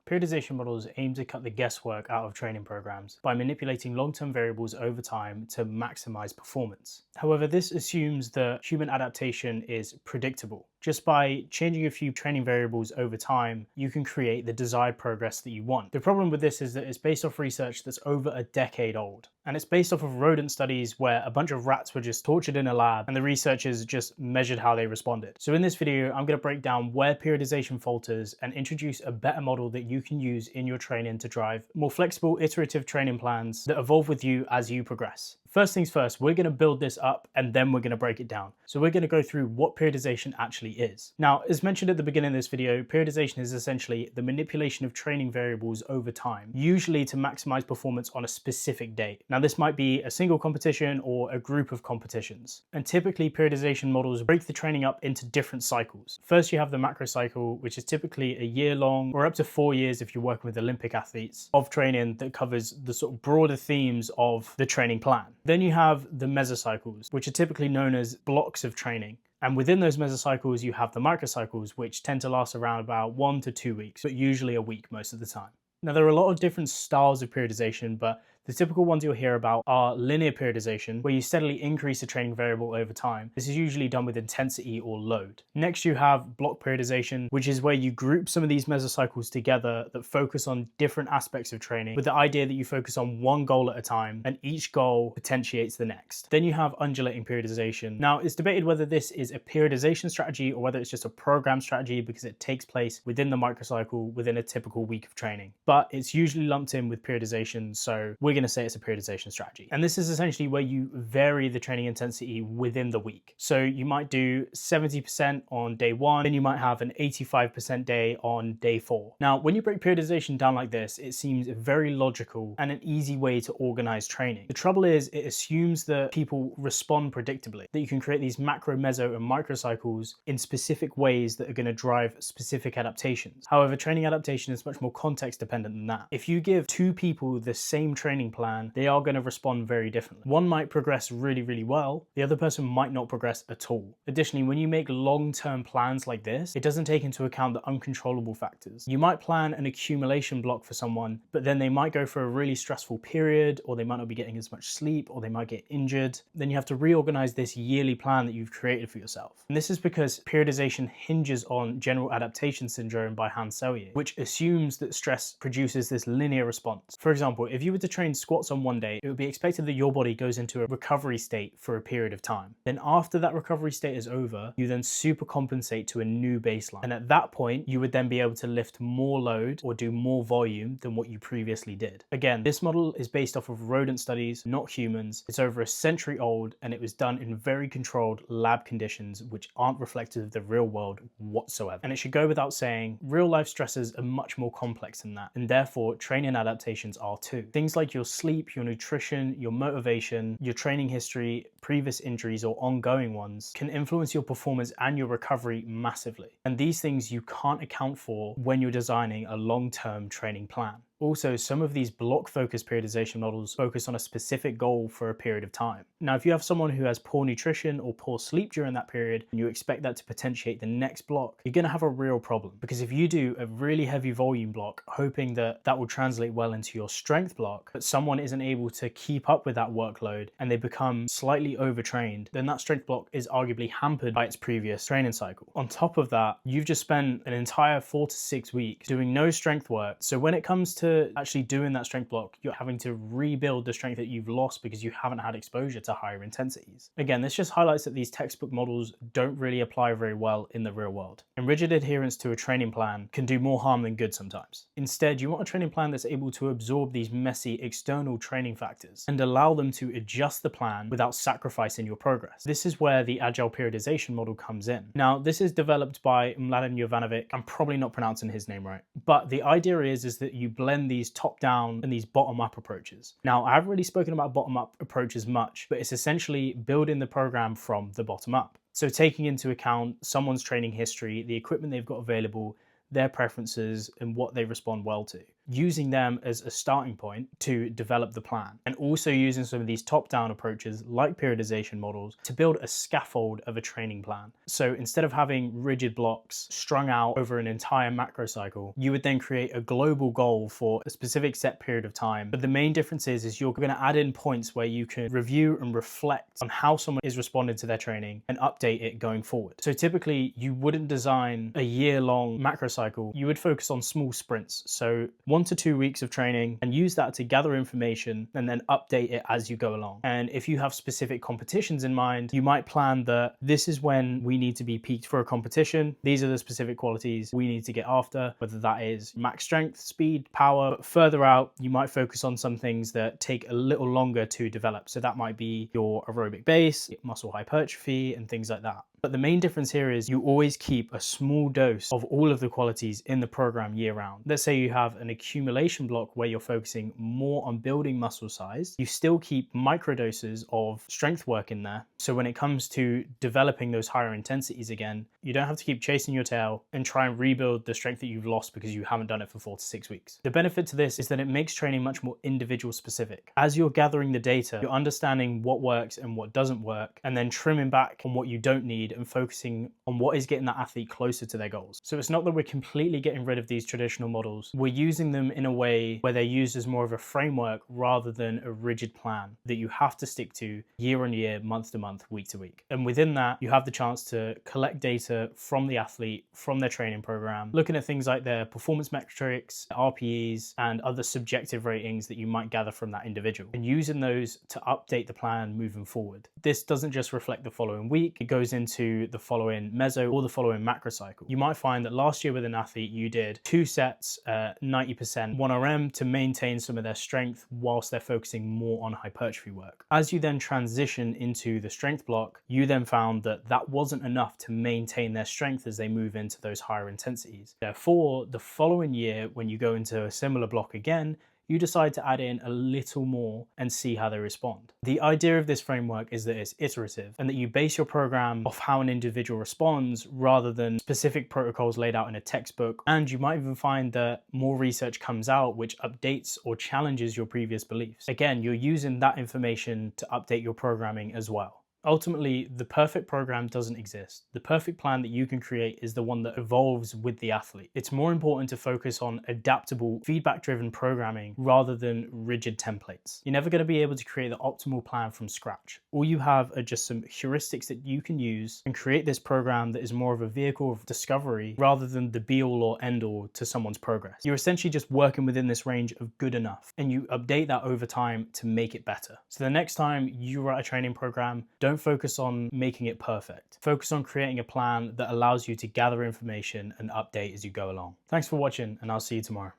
Periodization models aim to cut the guesswork out of training programs by manipulating long-term variables over time to maximize performance. However, this assumes that human adaptation is predictable. Just by changing a few training variables over time, you can create the desired progress that you want. The problem with this is that it's based off research that's over a decade old. And it's based off of rodent studies where a bunch of rats were just tortured in a lab and the researchers just measured how they responded. So in this video, I'm going to break down where periodization falters and introduce a better model that you can use in your training to drive more flexible, iterative training plans that evolve with you as you progress. First things first, we're going to build this up and then we're going to break it down. So we're going to go through what periodization actually is. Now, as mentioned at the beginning of this video, periodization is essentially the manipulation of training variables over time, usually to maximize performance on a specific date. Now, this might be a single competition or a group of competitions. And typically periodization models break the training up into different cycles. First, you have the macro cycle, which is typically a year long or up to 4 years if you're working with Olympic athletes of training that covers the sort of broader themes of the training plan. Then you have the mesocycles, which are typically known as blocks of training. And within those mesocycles, you have the microcycles, which tend to last around about 1 to 2 weeks, but usually a week most of the time. Now, there are a lot of different styles of periodization, but the typical ones you'll hear about are linear periodization, where you steadily increase the training variable over time. This is usually done with intensity or load. Next, you have block periodization, which is where you group some of these mesocycles together that focus on different aspects of training with the idea that you focus on one goal at a time and each goal potentiates the next. Then you have undulating periodization. Now, it's debated whether this is a periodization strategy or whether it's just a program strategy because it takes place within the microcycle within a typical week of training. But it's usually lumped in with periodization, so we're going to say it's a periodization strategy. And this is essentially where you vary the training intensity within the week. So you might do 70% on day 1, then you might have an 85% day on day 4. Now, when you break periodization down like this, it seems very logical and an easy way to organize training. The trouble is it assumes that people respond predictably, that you can create these macro, meso, and microcycles in specific ways that are going to drive specific adaptations. However, training adaptation is much more context dependent than that. If you give 2 people the same training plan, they are going to respond very differently. One might progress really, really well. The other person might not progress at all. Additionally, when you make long-term plans like this, it doesn't take into account the uncontrollable factors. You might plan an accumulation block for someone, but then they might go for a really stressful period, or they might not be getting as much sleep, or they might get injured. Then you have to reorganize this yearly plan that you've created for yourself. And this is because periodization hinges on general adaptation syndrome by Hans Selye, which assumes that stress produces this linear response. For example, if you were to train squats on one day, it would be expected that your body goes into a recovery state for a period of time. Then after that recovery state is over, you then super compensate to a new baseline. And at that point, you would then be able to lift more load or do more volume than what you previously did. Again, this model is based off of rodent studies, not humans. It's over a century old and it was done in very controlled lab conditions, which aren't reflective of the real world whatsoever. And it should go without saying, real life stresses are much more complex than that. And therefore, training adaptations are too. Things like your sleep, your nutrition, your motivation, your training history, previous injuries or ongoing ones can influence your performance and your recovery massively. And these things you can't account for when you're designing a long-term training plan. Also, some of these block-focused periodization models focus on a specific goal for a period of time. Now, if you have someone who has poor nutrition or poor sleep during that period, and you expect that to potentiate the next block, you're going to have a real problem. Because if you do a really heavy volume block, hoping that that will translate well into your strength block, but someone isn't able to keep up with that workload and they become slightly overtrained, then that strength block is arguably hampered by its previous training cycle. On top of that, you've just spent an entire 4 to 6 weeks doing no strength work. So when it comes to actually doing that strength block, you're having to rebuild the strength that you've lost because you haven't had exposure to higher intensities. Again, this just highlights that these textbook models don't really apply very well in the real world. And rigid adherence to a training plan can do more harm than good sometimes. Instead, you want a training plan that's able to absorb these messy external training factors and allow them to adjust the plan without sacrificing your progress. This is where the agile periodization model comes in. Now, this is developed by Mladen Jovanović. I'm probably not pronouncing his name right, but the idea is that you blend these top-down and these bottom-up approaches. Now, I haven't really spoken about bottom-up approaches much, but it's essentially building the program from the bottom up. So taking into account someone's training history, the equipment they've got available, their preferences, and what they respond well to. using them as a starting point to develop the plan, and also using some of these top-down approaches like periodization models to build a scaffold of a training plan. So instead of having rigid blocks strung out over an entire macro cycle, you would then create a global goal for a specific set period of time. But the main difference is you're going to add in points where you can review and reflect on how someone is responding to their training and update it going forward. So typically you wouldn't design a year-long macro cycle. You would focus on small sprints. So 1 to 2 weeks of training, and use that to gather information and then update it as you go along. And if you have specific competitions in mind, you might plan that this is when we need to be peaked for a competition. These are the specific qualities we need to get after, whether that is max strength, speed, power. But further out, you might focus on some things that take a little longer to develop. So that might be your aerobic base, muscle hypertrophy, and things like that. But the main difference here is you always keep a small dose of all of the qualities in the program year round. Let's say you have an accumulation block where you're focusing more on building muscle size. You still keep microdoses of strength work in there. So when it comes to developing those higher intensities again, you don't have to keep chasing your tail and try and rebuild the strength that you've lost because you haven't done it for 4 to 6 weeks. The benefit to this is that it makes training much more individual specific. As you're gathering the data, you're understanding what works and what doesn't work, and then trimming back on what you don't need and focusing on what is getting that athlete closer to their goals. So it's not that we're completely getting rid of these traditional models. We're using them in a way where they're used as more of a framework rather than a rigid plan that you have to stick to year on year, month to month, week to week. And within that, you have the chance to collect data from the athlete, from their training program, looking at things like their performance metrics, RPEs, and other subjective ratings that you might gather from that individual, and using those to update the plan moving forward. This doesn't just reflect the following week, it goes into the following meso or the following macro cycle. You might find that last year with an athlete, you did 2 sets, 90% 1RM to maintain some of their strength whilst they're focusing more on hypertrophy work. As you then transition into the strength block, you then found that that wasn't enough to maintain their strength as they move into those higher intensities. Therefore, the following year, when you go into a similar block again, you decide to add in a little more and see how they respond. The idea of this framework is that it's iterative and that you base your program off how an individual responds rather than specific protocols laid out in a textbook. And you might even find that more research comes out which updates or challenges your previous beliefs. Again, you're using that information to update your programming as well. Ultimately, the perfect program doesn't exist. The perfect plan that you can create is the one that evolves with the athlete. It's more important to focus on adaptable, feedback-driven programming rather than rigid templates. You're never going to be able to create the optimal plan from scratch. All you have are just some heuristics that you can use and create this program that is more of a vehicle of discovery rather than the be-all or end-all to someone's progress. You're essentially just working within this range of good enough, and you update that over time to make it better. So the next time you write a training program, don't focus on making it perfect. Focus on creating a plan that allows you to gather information and update as you go along. Thanks for watching, and I'll see you tomorrow.